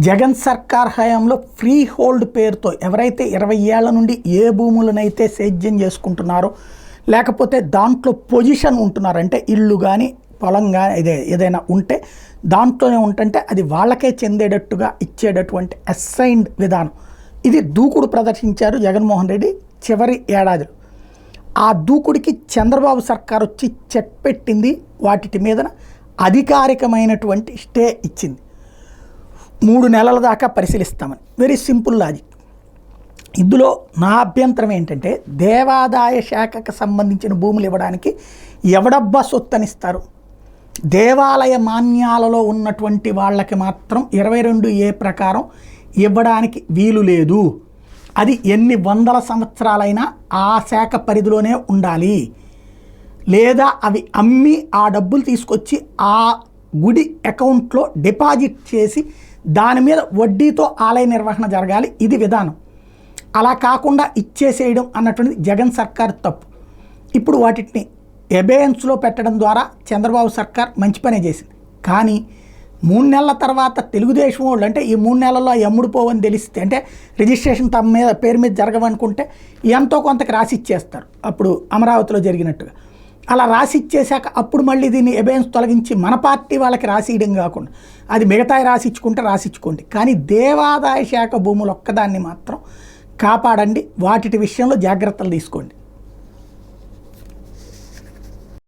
జగన్ సర్కార్ హయాంలో free hold పేరుతో ఎవరైతే 20 ఏళ్ల నుండి ఏ భూములనైతే సేద్యం చేసుకుంటున్నారో లేకపోతే దాంట్లో పొజిషన్ ఉంటున్నారు అంటే ఇల్లు కానీ పొలం కానీ ఏదైనా ఉంటే దాంట్లోనే ఉంటుంటే అది వాళ్ళకే చెందేటట్టుగా ఇచ్చేటటువంటి అసైన్డ్ విధానం. ఇది దూకుడు ప్రదర్శించారు జగన్మోహన్ రెడ్డి చివరి ఏడాదిలో. ఆ దూకుడికి చంద్రబాబు సర్కార్ వచ్చి చెక్ పెట్టింది, వాటి మీద అధికారికమైనటువంటి స్టే ఇచ్చింది. 3 నెలల దాకా పరిశీలిస్తామని. Very simple logic. ఇందులో నా అభ్యంతరం ఏంటంటే దేవాదాయ శాఖకు సంబంధించిన భూములు ఇవ్వడానికి ఎవడబ్బా సొత్తనిస్తారు? దేవాలయ మాన్యాలలో ఉన్నటువంటి వాళ్ళకి మాత్రం 22A ప్రకారం ఇవ్వడానికి వీలు లేదు. అది ఎన్ని వందల సంవత్సరాలైనా ఆ శాఖ పరిధిలోనే ఉండాలి. లేదా అవి అమ్మి ఆ డబ్బులు తీసుకొచ్చి ఆ గుడి అకౌంట్లో డిపాజిట్ చేసి దాని మీద వడ్డీతో ఆలయ నిర్వహణ జరగాలి. ఇది విధానం. అలా కాకుండా ఇచ్చేసేయడం అన్నటువంటిది జగన్ సర్కార్ తప్పు. ఇప్పుడు వాటిని ఎబేయన్స్లో పెట్టడం ద్వారా చంద్రబాబు సర్కార్ మంచి పనే చేసింది. కానీ 3 నెలల తర్వాత తెలుగుదేశం వాళ్ళు అంటే ఈ 3 నెలల్లో ఎమ్ముడుపోవని తెలిస్తే అంటే రిజిస్ట్రేషన్ తమ మీద పేరు మీద జరగవనుకుంటే ఎంతో కొంతకు రాసి ఇచ్చేస్తారు. అప్పుడు అమరావతిలో జరిగినట్టుగా అలా రాసి ఇచ్చేశాక అప్పుడు మళ్ళీ దీన్ని ఎబేయన్స్ తొలగించి మన పార్టీ వాళ్ళకి రాసియడం కాకుండా అది మిగతాయి రాసిచ్చుకుంటే రాసిచ్చుకోండి. కానీ దేవాదాయ శాఖ భూములు ఒక్కదాన్ని మాత్రం కాపాడండి, వాటి విషయంలో జాగ్రత్తలు తీసుకోండి.